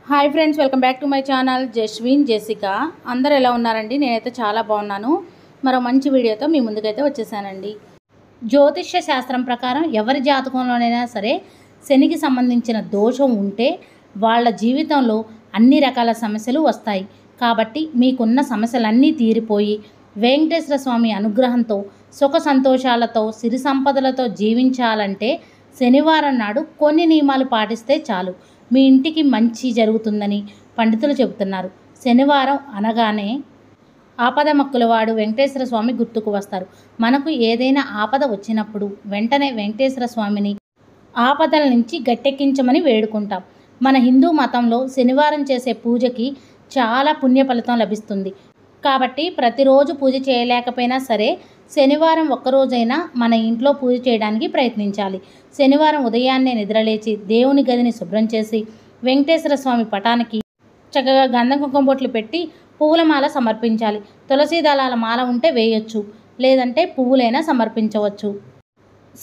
Hi friends, welcome back to my channel Jaswin Jessica. అందరూ ఎలా ఉన్నారండి? నేనైతే చాలా బాగున్నాను. మరో మంచి వీడియోతో మీ ముందుకైతే వచ్చేసానండి. జ్యోతిష్య శాస్త్రం ప్రకారం ఎవరి జాతకంలోనైనా సరే శనికి సంబంధించిన దోషం ఉంటే వాళ్ళ జీవితంలో అన్ని రకాల సమస్యలు వస్తాయి. కాబట్టి మీకున్న సమస్యలన్నీ తీరిపోయి వెంకటేశ్వర స్వామి అనుగ్రహంతో సుఖ సంతోషాలతో సిరి సంపదలతో జీవించాలంటే శనివారం నాడు కొన్ని నియమాలు పాటిస్తే చాలు, మీ ఇంటికి మంచి జరుగుతుందని పండితులు చెబుతున్నారు. శనివారం అనగానే ఆపద మక్కులవాడు వెంకటేశ్వర స్వామి గుర్తుకు వస్తారు. మనకు ఏదైనా ఆపద వచ్చినప్పుడు వెంటనే వెంకటేశ్వర స్వామిని ఆపదల నుంచి గట్టెక్కించమని వేడుకుంటాం. మన హిందూ మతంలో శనివారం చేసే పూజకి చాలా పుణ్య ఫలితం లభిస్తుంది. కాబట్టి ప్రతిరోజు పూజ చేయలేకపోయినా సరే శనివారం ఒక్కరోజైనా మన ఇంట్లో పూజ చేయడానికి ప్రయత్నించాలి. శనివారం ఉదయాన్నే నిద్రలేచి దేవుని గదిని శుభ్రం చేసి వెంకటేశ్వర స్వామి పటానికి చక్కగా గంధం కుంకుమ బొట్లు పెట్టి పువ్వుల మాల సమర్పించాలి. తులసి దళాల మాల ఉంటే వేయొచ్చు, లేదంటే పువ్వులైనా సమర్పించవచ్చు.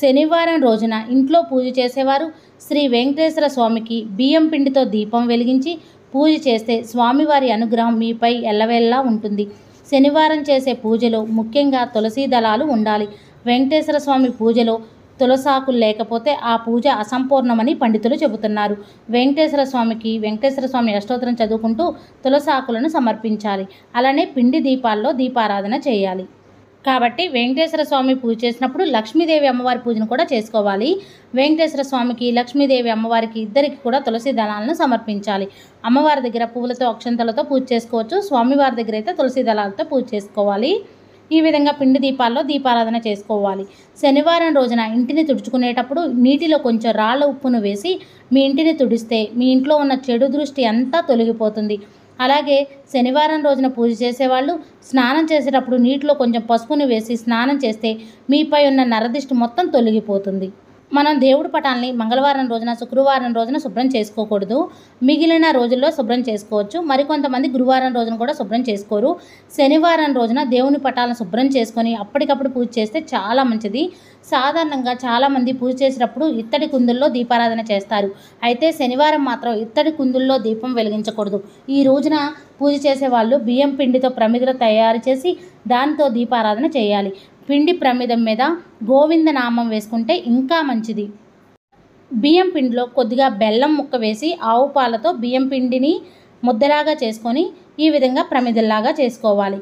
శనివారం రోజున ఇంట్లో పూజ చేసేవారు శ్రీ వెంకటేశ్వర స్వామికి బియ్యం పిండితో దీపం వెలిగించి పూజ చేస్తే స్వామివారి అనుగ్రహం మీపై ఎల్లవేళలా ఉంటుంది. శనివారం చేసే పూజలో ముఖ్యంగా తులసి దళాలు ఉండాలి. వెంకటేశ్వర స్వామి పూజలో తులసాకులు లేకపోతే ఆ పూజ అసంపూర్ణమని పండితులు చెబుతున్నారు. వెంకటేశ్వర స్వామి అష్టోత్తరం చదువుకుంటూ తులసాకులను సమర్పించాలి. అలానే పిండి దీపాల్లో దీపారాధన చేయాలి. కాబట్టి వెంకటేశ్వర స్వామి పూజ చేసినప్పుడు లక్ష్మీదేవి అమ్మవారి పూజను కూడా చేసుకోవాలి. వెంకటేశ్వర స్వామికి లక్ష్మీదేవి అమ్మవారికి ఇద్దరికి కూడా తులసి దళాలను సమర్పించాలి. అమ్మవారి దగ్గర పువ్వులతో అక్షంతలతో పూజ చేసుకోవచ్చు, స్వామివారి దగ్గర అయితే తులసి దళాలతో పూజ చేసుకోవాలి. ఈ విధంగా పిండి దీపాల్లో దీపారాధన చేసుకోవాలి. శనివారం రోజున ఇంటిని తుడుచుకునేటప్పుడు నీటిలో కొంచెం రాళ్ళ ఉప్పును వేసి మీ ఇంటిని తుడిస్తే మీ ఇంట్లో ఉన్న చెడు దృష్టి అంతా తొలగిపోతుంది. అలాగే శనివారం రోజున పూజ చేసేవాళ్ళు స్నానం చేసేటప్పుడు నీటిలో కొంచెం పసుపుని వేసి స్నానం చేస్తే మీపై ఉన్న నరదిష్టి మొత్తం తొలగిపోతుంది. మనం దేవుడి పటాలని మంగళవారం రోజున శుక్రవారం రోజున శుభ్రం చేసుకోకూడదు. మిగిలిన రోజుల్లో శుభ్రం చేసుకోవచ్చు. మరికొంతమంది గురువారం రోజున కూడా శుభ్రం చేసుకోరు. శనివారం రోజున దేవుని పటాలను శుభ్రం చేసుకొని అప్పటికప్పుడు పూజ చేస్తే చాలా మంచిది. సాధారణంగా చాలామంది పూజ చేసేటప్పుడు ఇత్తడి కుందుల్లో దీపారాధన చేస్తారు. అయితే శనివారం మాత్రం ఇత్తడి కుందుల్లో దీపం వెలిగించకూడదు. ఈ రోజున పూజ చేసేవాళ్ళు బియ్యం పిండితో ప్రమిదలు తయారు చేసి దాంతో దీపారాధన చేయాలి. పిండి ప్రమిదం మీద గోవింద నామం వేసుకుంటే ఇంకా మంచిది. బియ్యం పిండిలో కొద్దిగా బెల్లం ముక్క వేసి ఆవు పాలతో బియ్యం పిండిని ముద్దలాగా చేసుకొని ఈ విధంగా ప్రమిదల్లాగా చేసుకోవాలి.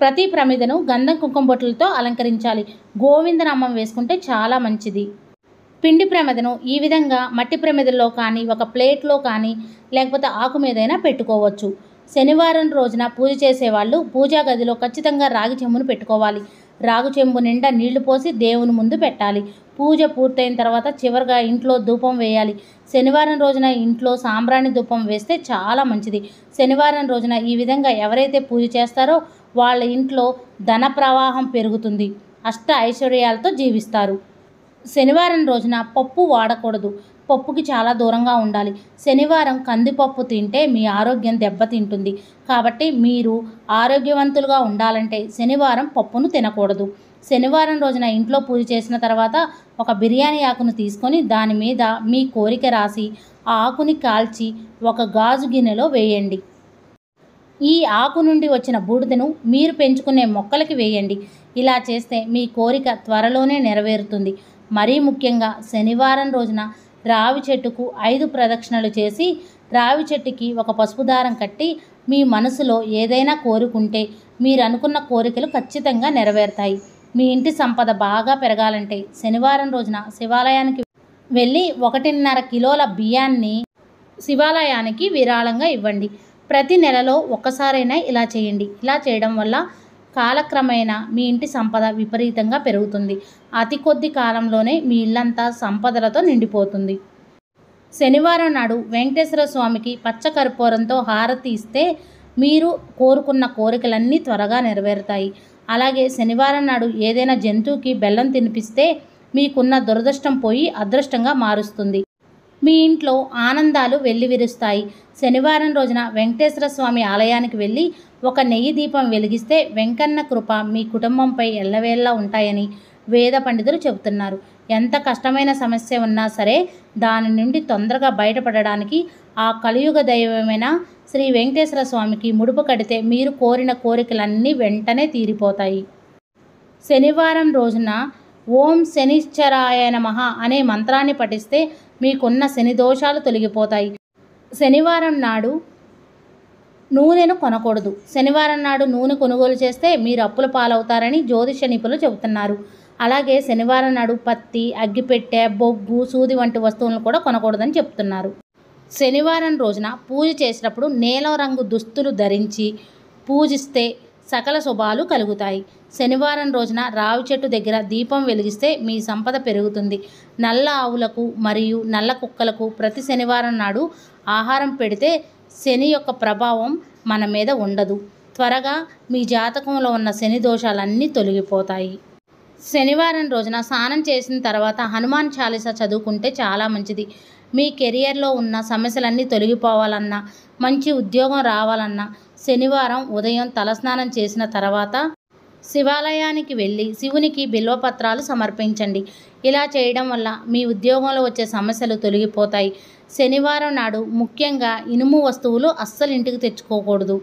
ప్రతి ప్రమిదను గంధం కుంకుమ బొట్లతో అలంకరించాలి. గోవిందనామం వేసుకుంటే చాలా మంచిది. పిండి ప్రమిదను ఈ విధంగా మట్టి ప్రమిదల్లో కానీ ఒక ప్లేట్లో కానీ లేకపోతే ఆకు మీదైనా పెట్టుకోవచ్చు. శనివారం రోజున పూజ చేసేవాళ్ళు పూజా గదిలో ఖచ్చితంగా రాగి చెంబును పెట్టుకోవాలి. రాగు చెంబు నిండా నీళ్లు పోసి దేవుని ముందు పెట్టాలి. పూజ పూర్తయిన తర్వాత చివరిగా ఇంట్లో ధూపం వేయాలి. శనివారం రోజున ఇంట్లో సాంబ్రాణి ధూపం వేస్తే చాలా మంచిది. శనివారం రోజున ఈ విధంగా ఎవరైతే పూజ చేస్తారో వాళ్ళ ఇంట్లో ధన ప్రవాహం పెరుగుతుంది, అష్ట ఐశ్వర్యాలతో జీవిస్తారు. శనివారం రోజున పప్పు వాడకూడదు. పప్పుకి చాలా దూరంగా ఉండాలి. శనివారం కందిపప్పు తింటే మీ ఆరోగ్యం దెబ్బతింటుంది. కాబట్టి మీరు ఆరోగ్యవంతులుగా ఉండాలంటే శనివారం పప్పును తినకూడదు. శనివారం రోజున ఇంట్లో పూజ చేసిన తర్వాత ఒక బిర్యానీ ఆకును తీసుకొని దాని మీద మీ కోరిక రాసి ఆ ఆకుని కాల్చి ఒక గాజు గిన్నెలో వేయండి. ఈ ఆకు నుండి వచ్చిన బూడిదను మీరు పెంచుకునే మొక్కలకి వేయండి. ఇలా చేస్తే మీ కోరిక త్వరలోనే నెరవేరుతుంది. మరీ ముఖ్యంగా శనివారం రోజున రావి చెట్టుకు 5 ప్రదక్షిణలు చేసి రావి చెట్టుకి ఒక పసుపు దారం కట్టి మీ మనసులో ఏదైనా కోరుకుంటే మీరు అనుకున్న కోరికలు ఖచ్చితంగా నెరవేరుతాయి. మీ ఇంటి సంపద బాగా పెరగాలంటే శనివారం రోజున శివాలయానికి వెళ్ళి 1.5 కిలోల బియ్యాన్ని శివాలయానికి విరాళంగా ఇవ్వండి. ప్రతి నెలలో ఒక్కసారైనా ఇలా చేయండి. ఇలా చేయడం వల్ల కాలక్రమేణా మీ ఇంటి సంపద విపరీతంగా పెరుగుతుంది. అతి కొద్ది కాలంలోనే మీ ఇల్లంతా సంపదలతో నిండిపోతుంది. శనివారం నాడు వెంకటేశ్వర స్వామికి పచ్చకర్పూరంతో హారతి ఇస్తే మీరు కోరుకున్న కోరికలన్నీ త్వరగా నెరవేరుతాయి. అలాగే శనివారం నాడు ఏదైనా జంతువుకి బెల్లం తినిపిస్తే మీకున్న దురదృష్టం పోయి అదృష్టంగా మారుస్తుంది. మీ ఇంట్లో ఆనందాలు వెల్లివిరుస్తాయి. శనివారం రోజున వెంకటేశ్వర స్వామి ఆలయానికి వెళ్ళి ఒక నెయ్యి దీపం వెలిగిస్తే వెంకన్న కృప మీ కుటుంబంపై ఎల్లవేళలా ఉంటాయని వేద పండితులు చెబుతున్నారు. ఎంత కష్టమైన సమస్య ఉన్నా సరే దాని నుండి తొందరగా బయటపడడానికి ఆ కలియుగ దైవమైన శ్రీ వెంకటేశ్వర స్వామికి ముడుపు కడితే మీరు కోరిన కోరికలన్నీ వెంటనే తీరిపోతాయి. శనివారం రోజున ఓం శనిశ్చరాయ నమః అనే మంత్రాన్ని పఠిస్తే మీకున్న శని దోషాలు తొలగిపోతాయి. శనివారం నాడు నూనెను కొనకూడదు. శనివారం నాడు నూనె కొనుగోలు చేస్తే మీరు అప్పుల పాలవుతారని జ్యోతిష నిపుణులు చెబుతున్నారు. అలాగే శనివారం నాడు పత్తి, అగ్గిపెట్టె, బొగ్గు, సూది వంటి వస్తువులను కూడా కొనకూడదని చెప్తున్నారు. శనివారం రోజున పూజ చేసేటప్పుడు నీలం రంగు దుస్తులు ధరించి పూజిస్తే సకల శుభాలు కలుగుతాయి. శనివారం రోజున రావి చెట్టు దగ్గర దీపం వెలిగిస్తే మీ సంపద పెరుగుతుంది. నల్ల ఆవులకు మరియు నల్ల కుక్కలకు ప్రతి శనివారం నాడు ఆహారం పెడితే శని యొక్క ప్రభావం మన మీద ఉండదు. త్వరగా మీ జాతకంలో ఉన్న శని దోషాలన్నీ తొలగిపోతాయి. శనివారం రోజున స్నానం చేసిన తర్వాత హనుమాన్ చాలీసా చదువుకుంటే చాలా మంచిది. మీ కెరియర్లో ఉన్న సమస్యలన్నీ తొలగిపోవాలన్నా, మంచి ఉద్యోగం రావాలన్నా శనివారం ఉదయం తలస్నానం చేసిన తర్వాత శివాలయానికి వెళ్ళి శివునికి బిల్వపత్రాలు సమర్పించండి. ఇలా చేయడం వల్ల మీ ఉద్యోగంలో వచ్చే సమస్యలు తొలగిపోతాయి. శనివారం నాడు ముఖ్యంగా ఇనుము వస్తువులు అస్సలు ఇంటికి తెచ్చుకోకూడదు.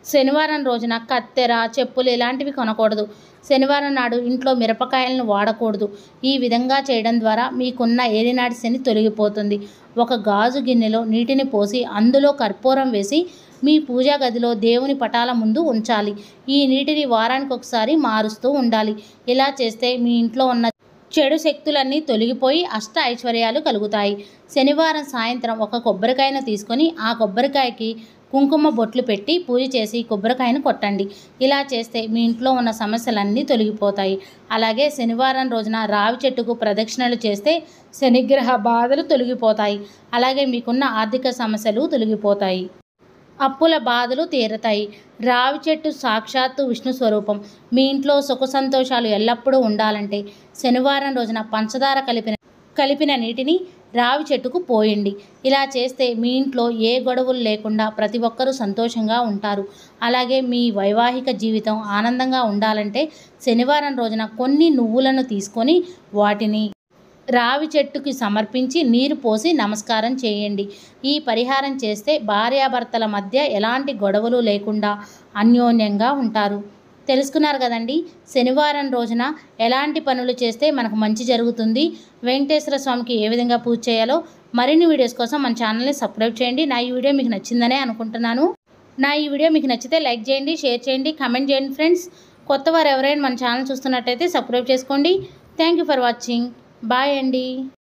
శనివారం రోజున కత్తెర, చెప్పులు ఇలాంటివి కొనకూడదు. శనివారం నాడు ఇంట్లో మిరపకాయలను వాడకూడదు. ఈ విధంగా చేయడం ద్వారా మీకున్న ఏలినాటి శని తొలగిపోతుంది. ఒక గాజు గిన్నెలో నీటిని పోసి అందులో కర్పూరం వేసి మీ పూజా గదిలో దేవుని పటాల ముందు ఉంచాలి. ఈ నీటిని వారానికి ఒకసారి మారుస్తూ ఉండాలి. ఇలా చేస్తే మీ ఇంట్లో ఉన్న చెడు శక్తులన్నీ తొలగిపోయి అష్ట ఐశ్వర్యాలు కలుగుతాయి. శనివారం సాయంత్రం ఒక కొబ్బరికాయను తీసుకొని ఆ కొబ్బరికాయకి కుంకుమ బొట్లు పెట్టి పూజ చేసి కొబ్బరికాయను కొట్టండి. ఇలా చేస్తే మీ ఇంట్లో ఉన్న సమస్యలన్నీ తొలగిపోతాయి. అలాగే శనివారం రోజున రావి చెట్టుకు ప్రదక్షిణలు చేస్తే శనిగ్రహ బాధలు తొలగిపోతాయి. అలాగే మీకున్న ఆర్థిక సమస్యలు తొలగిపోతాయి. అప్పుల బాధలు తీరతాయి. రావి చెట్టు సాక్షాత్తు విష్ణు స్వరూపం. మీ ఇంట్లో సుఖ సంతోషాలు ఎల్లప్పుడూ ఉండాలంటే శనివారం రోజున పంచదార కలిపిన నీటిని రావి చెట్టుకు పోయండి. ఇలా చేస్తే మీ ఇంట్లో ఏ గొడవలు లేకుండా ప్రతి ఒక్కరూ సంతోషంగా ఉంటారు. అలాగే మీ వైవాహిక జీవితం ఆనందంగా ఉండాలంటే శనివారం రోజున కొన్ని నువ్వులను తీసుకొని వాటిని రావి చెట్టుకి సమర్పించి నీరు పోసి నమస్కారం చేయండి. ఈ పరిహారం చేస్తే భార్యాభర్తల మధ్య ఎలాంటి గొడవలు లేకుండా అన్యోన్యంగా ఉంటారు. తెలుసుకున్నారు కదండి, శనివారం రోజున ఎలాంటి పనులు చేస్తే మనకు మంచి జరుగుతుంది, వెంకటేశ్వర స్వామికి ఏ విధంగా పూజ చేయాలో. మరిన్ని వీడియోస్ కోసం మన ఛానల్ని సబ్స్క్రైబ్ చేయండి. నా ఈ వీడియో మీకు నచ్చిందనే అనుకుంటున్నాను. నా ఈ వీడియో మీకు నచ్చితే లైక్ చేయండి, షేర్ చేయండి, కామెంట్ చేయండి ఫ్రెండ్స్. కొత్త వారు ఎవరైనా మన ఛానల్ చూస్తున్నట్టయితే సబ్స్క్రైబ్ చేసుకోండి. Thank you for watching. Bye అండి.